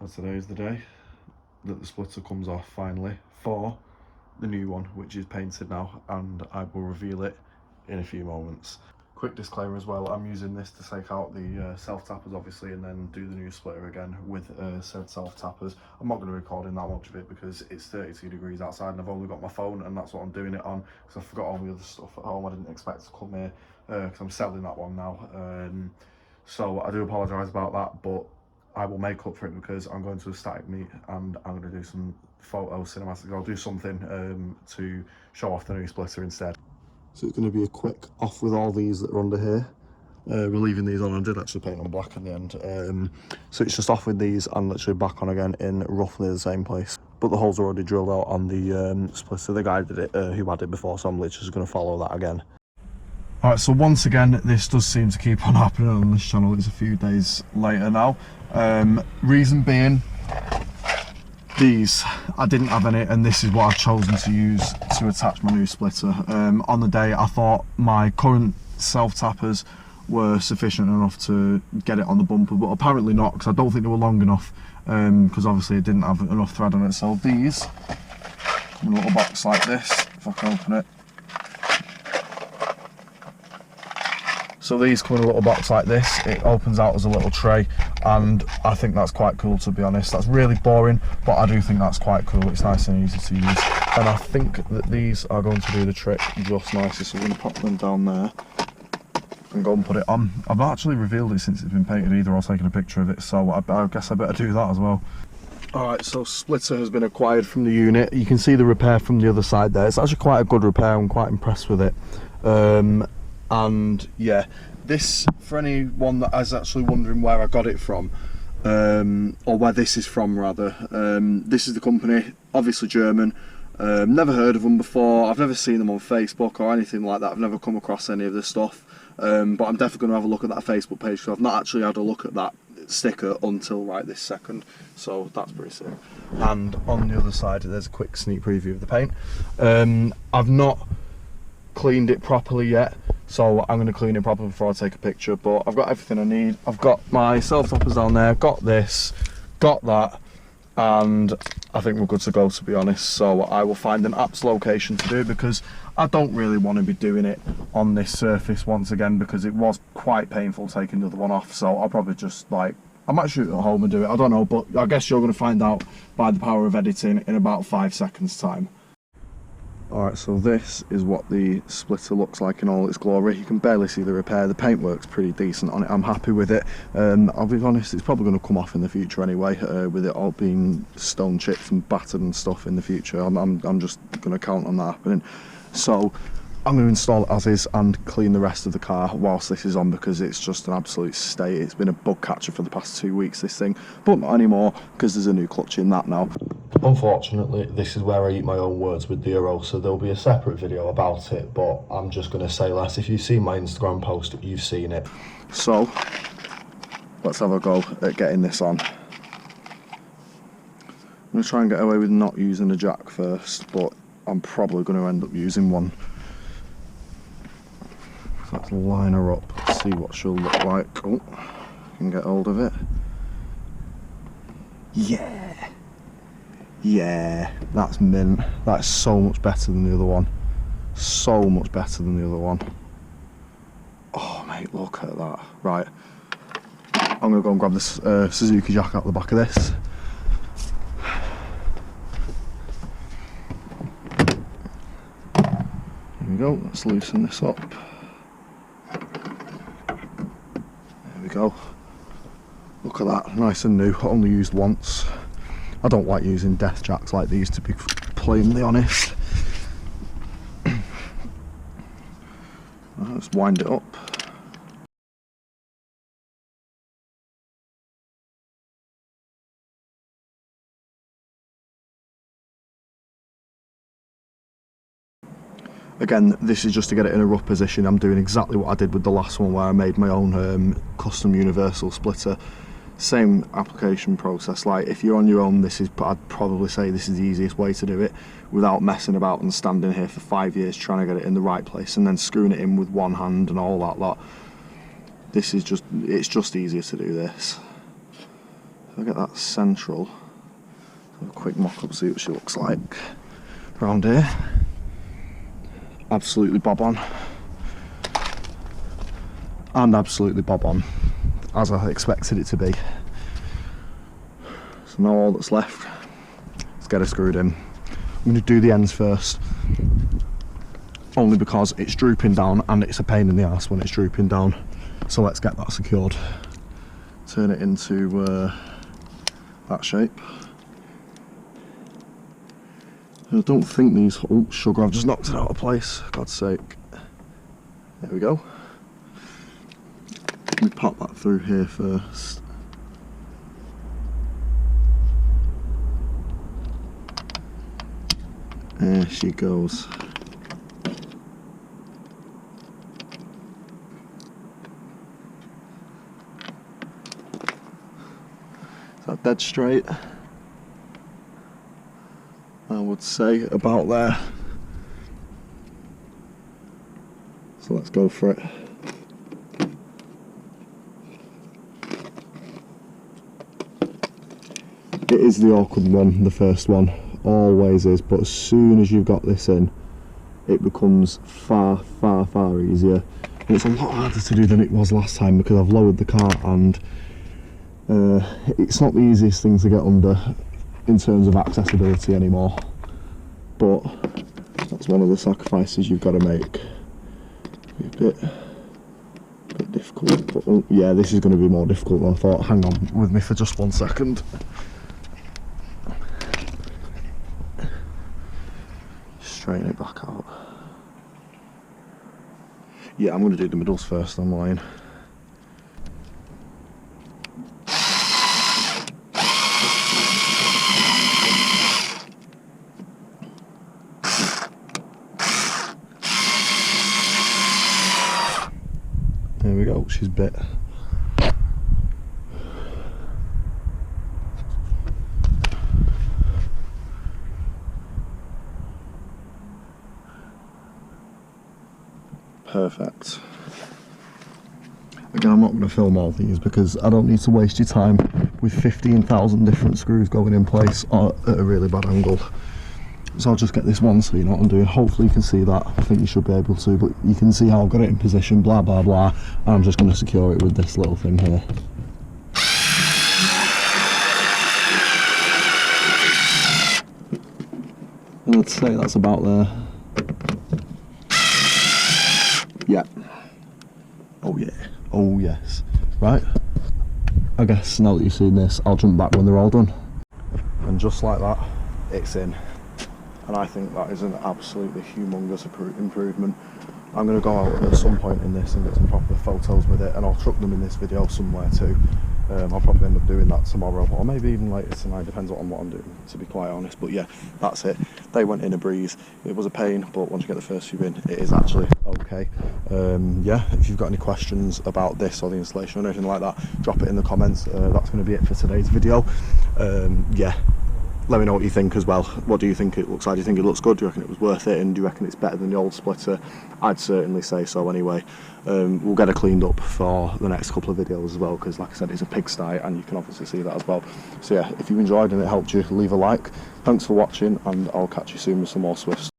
So today is the day that the splitter comes off finally for the new one, which is painted now, and I will reveal it in a few moments. Quick disclaimer as well, I'm using this to take out the self-tappers obviously, and then do the new splitter again with said self-tappers. I'm not going to record in that much of it because it's 32 degrees outside and I've only got my phone, and that's what I'm doing it on because I forgot all the other stuff at home. I didn't expect to come here because I'm selling that one now. So I do apologise about that, but I will make up for it because I'm going to a static meet and I'm going to do some photo cinematics. I'll do something to show off the new splitter instead. So it's going to be a quick off with all these that are under here. We're leaving these on. I did actually paint them black in the end. So it's just off with these and literally back on again in roughly the same place. But the holes are already drilled out on the splitter. The guy did it who had it before, so I'm literally just going to follow that again. Alright, so once again, this does seem to keep on happening on this channel. It's a few days later now. Reason being, these, I didn't have any, and this is what I've chosen to use to attach my new splitter. On the day, I thought my current self-tappers were sufficient enough to get it on the bumper, but apparently not, because I don't think they were long enough, because obviously it didn't have enough thread on it. So these come in a little box like this, if I can open it. So these come in a little box like this. It opens out as a little tray, and I think that's quite cool, to be honest. That's really boring, but I do think that's quite cool. It's nice and easy to use, and I think that these are going to do the trick just nicely. So we're going to pop them down there and go and put it on. I've not actually revealed it since it's been painted either, or taken a picture of it, so I guess I better do that as well. Alright, so splitter has been acquired from the unit. You can see the repair from the other side there. It's actually quite a good repair. I'm quite impressed with it. And yeah, this, for anyone that is actually wondering where I got it from, or where this is from rather, this is the company, obviously German. Never heard of them before. I've never seen them on Facebook or anything like that. I've never come across any of this stuff, but I'm definitely going to have a look at that Facebook page, because I've not actually had a look at that sticker until right this second, so that's pretty sick. And on the other side there's a quick sneak preview of the paint. I've not cleaned it properly yet, so I'm going to clean it properly before I take a picture, but I've got everything I need. I've got my self-toppers down there, got this, got that, and I think we're good to go, to be honest. So I will find an apps location to do it, because I don't really want to be doing it on this surface once again, because it was quite painful taking the other one off. So I'll probably just, like, I might shoot at home and do it, I don't know, but I guess you're going to find out by the power of editing in about 5 seconds time. Alright, so this is what the splitter looks like in all its glory. You can barely see the repair. The paint works pretty decent on it. I'm happy with it. I'll be honest, it's probably going to come off in the future anyway, with it all being stone chipped and battered and stuff in the future. I'm just going to count on that happening. So I'm going to install it as is and clean the rest of the car whilst this is on, because it's just an absolute state. It's been a bug catcher for the past 2 weeks, this thing, but not anymore, because there's a new clutch in that now. Unfortunately, this is where I eat my own words with the Euro, so there'll be a separate video about it, but I'm just going to say less. If you've seen my Instagram post, you've seen it. So let's have a go at getting this on. I'm going to try and get away with not using a jack first, but I'm probably going to end up using one. So let's line her up, see what she'll look like. Oh, I can get hold of it. Yeah, that's mint. That's so much better than the other one. So much better than the other one. Oh mate, look at that. Right, I'm going to go and grab this Suzuki jack out the back of this. Here we go, let's loosen this up. There we go. Look at that, nice and new, only used once. I don't like using death jacks like these, to be plainly honest. Let's wind it up. Again, this is just to get it in a rough position. I'm doing exactly what I did with the last one, where I made my own custom universal splitter. Same application process. Like, if you're on your own, I'd probably say this is the easiest way to do it, without messing about and standing here for 5 years trying to get it in the right place and then screwing it in with one hand and all that lot. It's just easier to do this. If I get that central, have a quick mock-up, see what she looks like around here. Absolutely bob on. And absolutely bob on, as I expected it to be. So now all that's left is get her screwed in. I'm going to do the ends first, only because it's drooping down and it's a pain in the ass when it's drooping down. So let's get that secured. Turn it into that shape. I don't think these, oh sugar, I've just knocked it out of place, God's sake. There we go. Let me pop that through here first. There she goes. Is that dead straight? I would say about there. So let's go for it. It is the awkward one, the first one, always is, but as soon as you've got this in, it becomes far easier. And it's a lot harder to do than it was last time because I've lowered the cart and it's not the easiest thing to get under in terms of accessibility anymore, but that's one of the sacrifices you've got to make. A bit difficult, but yeah, this is going to be more difficult than I thought. Hang on with me for just 1 second. Straighten it back out. Yeah, I'm going to do the middles first, I'm lying. There we go, she's bit. Perfect. Again, I'm not going to film all these because I don't need to waste your time with 15,000 different screws going in place or at a really bad angle. So I'll just get this one so you know what I'm doing. Hopefully you can see that. I think you should be able to, but you can see how I've got it in position, blah blah blah. And I'm just going to secure it with this little thing here. And I'd say that's about there. Yeah. Oh yeah. Oh yes. Right. I guess now that you've seen this, I'll jump back when they're all done. And just like that, it's in. And I think that is an absolutely humongous improvement. I'm going to go out at some point in this and get some proper photos with it, and I'll chuck them in this video somewhere too. I'll probably end up doing that tomorrow, or maybe even later tonight, depends on what I'm doing, to be quite honest. But yeah, that's it. They went in a breeze. It was a pain, but once you get the first few in, it is actually okay. Yeah, if you've got any questions about this or the installation or anything like that, drop it in the comments. That's going to be it for today's video. Yeah. Let me know what you think as well. What do you think it looks like? Do you think it looks good? Do you reckon it was worth it? And do you reckon it's better than the old splitter? I'd certainly say so anyway. We'll get it cleaned up for the next couple of videos as well, because like I said, it's a pigsty and you can obviously see that as well. So yeah, if you enjoyed and it helped you, leave a like. Thanks for watching, and I'll catch you soon with some more Swifts.